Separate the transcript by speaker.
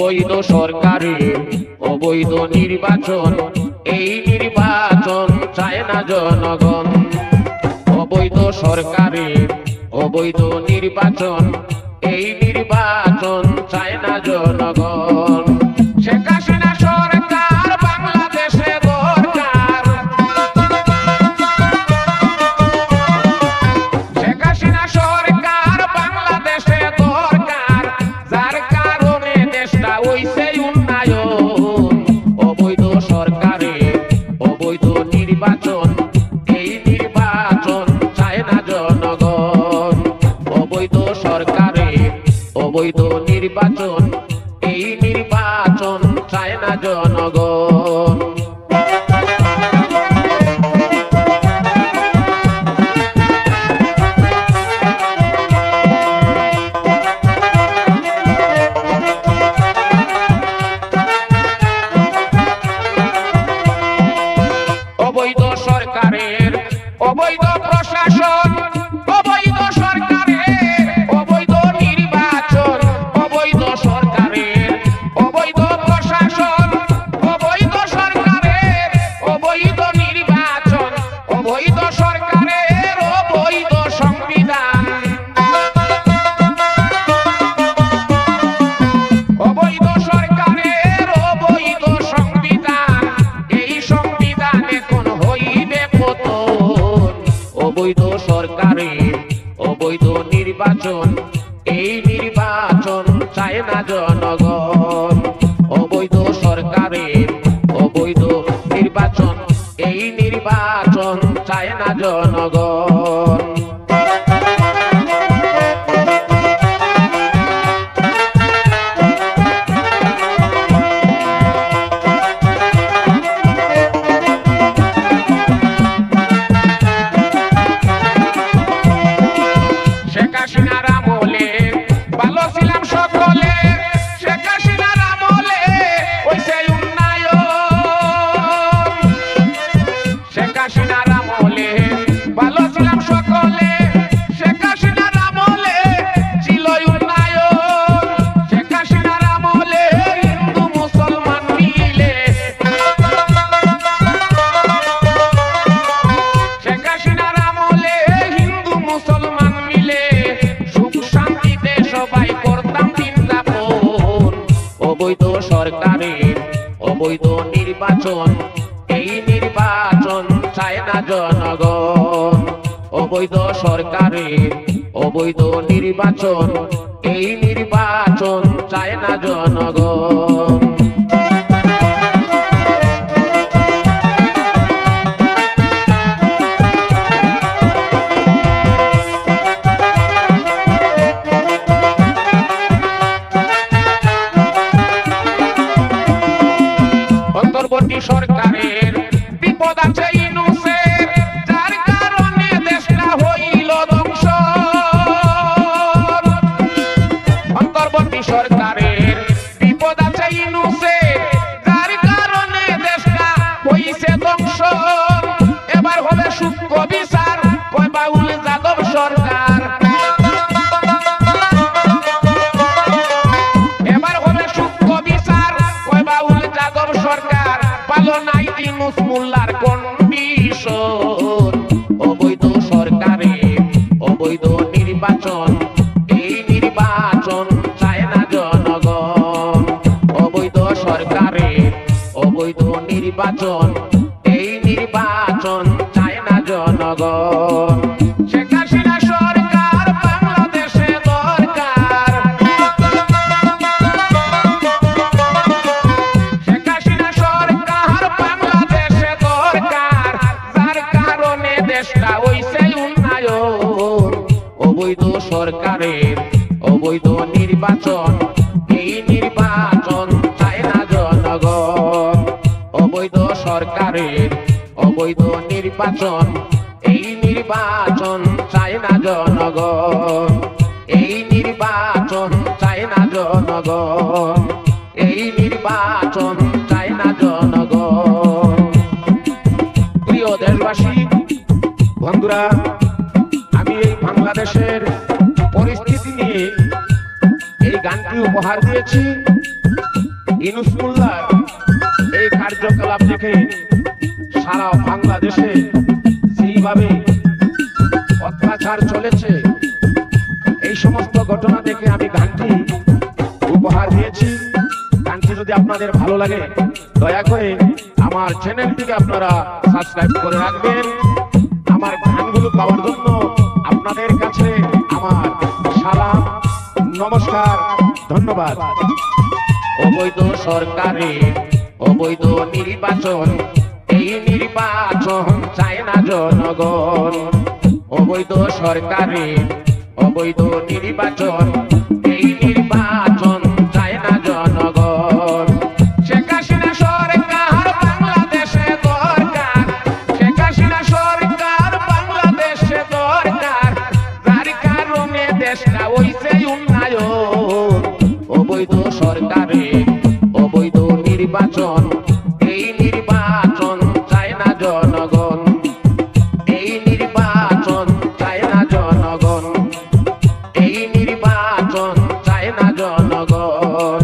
Speaker 1: অবৈধ সরকারের অবৈধ নির্বাচন, এই নির্বাচন চায় না জনগণ। অবৈধ সরকারের অবৈধ নির্বাচন, এই নির্বাচন চায় না জনগণ। শেখ হাসিনা সরকার বাংলাদেশে দরকার, শেখ হাসিনা সরকার বাংলাদেশে দরকার, যার কারণে দেশটা হইছে উন্নয়ন। অবৈধ সরকারের অবৈধ নির্বাচন, এই নির্বাচন চায় না জনগণ। অবৈধ সরকারের অবৈধ নির্বাচন, এই নির্বাচন চায় না জনগণ। অবৈধ সরকারের অবৈধ প্রশাসন, অবৈধ সরকারের অবৈধ নির্বাচন, অবৈধ সরকারের অবৈধ প্রশাসন, অবৈধ সরকারের অবৈধ নির্বাচন, অবৈধ সরকারের অবৈধ সংবিধান, অবৈধ সরকারের অবৈধ সংবিধান, এই সংবিধান এখন হইবে পতন। অবৈধ সরকারের অবৈধ নির্বাচন, এই নির্বাচন চায় না জনগণ। অবৈধ সরকারের অবৈধ নির্বাচন, এই নির্বাচন চায় না জনগণ। শেখ হাসিনার আমলে ভালো ছিলাম সকলে, শেখ হাসিনার আমলে হইছে উন্নয়ন। শেখ হাসিনার আমলে ভালো ছিলাম সকলে, শেখ হাসিনার আমলে ছিল উন্নয়ন। শেখ হাসিনার আমলে হিন্দু মুসলমান মিলে, শেখ হাসিনার আমলে হিন্দু মুসলমান মিলে সুখ শান্তিতে সবাই করতাম দিন যাপন। অবৈধ সরকারের অবৈধ নির্বাচন, এই নির্বাচন চায় না জনগণ। অবৈধ সরকারের অবৈধ নির্বাচন, এই নির্বাচন চায় না জনগণ। অন্তর্বর্তী সরকারের বিপদ আছে ইউনূসের, যার কারণে দেশটা হইল ধ্বংস। অন্তর্বর্তী সরকারের বিপদ আছে ইউনূসের, যার কারণে দেশটা হইছে ধ্বংস। এবার হবে সূক্ষ্ম বিচার, কয় বাউল যাদব সরকার। এবার হবে সূক্ষ্ম বিচার, কয় বাউল যাদব সরকার। পালো নাই ইউনূস মোল্লার কন্ডিশন। অবৈধ সরকারের অবৈধ নির্বাচন, এই নির্বাচন চায় না জনগণ। অবৈধ সরকারের অবৈধ নির্বাচন, এই নির্বাচন চায় না জনগণ। শেখ হাসিনা সরকার বাংলাদেশে দরকার, শেখ হাসিনা সরকার বাংলাদেশে দরকার, যার কারণে দেশটা হইছে উন্নয়ন। অবৈধ সরকারের অবৈধ নির্বাচন, এই নির্বাচন চায় না জনগণ। অবৈধ সরকারের অবৈধ নির্বাচন, এই নির্বাচন চায় না জনগণ। এই নির্বাচন চায় না জনগণ, এই নির্বাচন চায় না জনগণ। প্রিয় দেশবাসী বন্ধুরা, আমি এই বাংলাদেশের পরিস্থিতি নিয়ে এই গানটি উপহার দিয়েছি। ইউনূস মোল্লার এই কার্যকলাপ দেখে সারা বাংলাদেশে যেইভাবে অত্যাচার চলেছে, এই সমস্ত ঘটনা দেখে আমি গানটি উপহার দিয়েছি। গানটি যদি আপনাদের ভালো লাগে দয়া করে আমার চ্যানেলটিকে আপনারা সাবস্ক্রাইব করে রাখবেন। আমার গানগুলো পাওয়ার জন্য আপনাদের কাছে আমার সালাম, নমস্কার, ধন্যবাদ। অবৈধ সরকারের অবৈধ নির্বাচন, এই নির্বাচন চায় না জনগণ। অবৈধ সরকারের অবৈধ নির্বাচন, এই নির্বাচন চায় না জনগণ। শেখ হাসিনা সরকার বাংলাদেশে দরকার, শেখ হাসিনা সরকার বাংলাদেশে দরকার, যার কারণে দেশটা হইছে উন্নয়ন। অবৈধ সরকারের অবৈধ নির্বাচন, এই নির্বাচন চায় না জনগণ। এই নির্বাচন চায় না জনগণ, এই নির্বাচন চায় না জনগণ।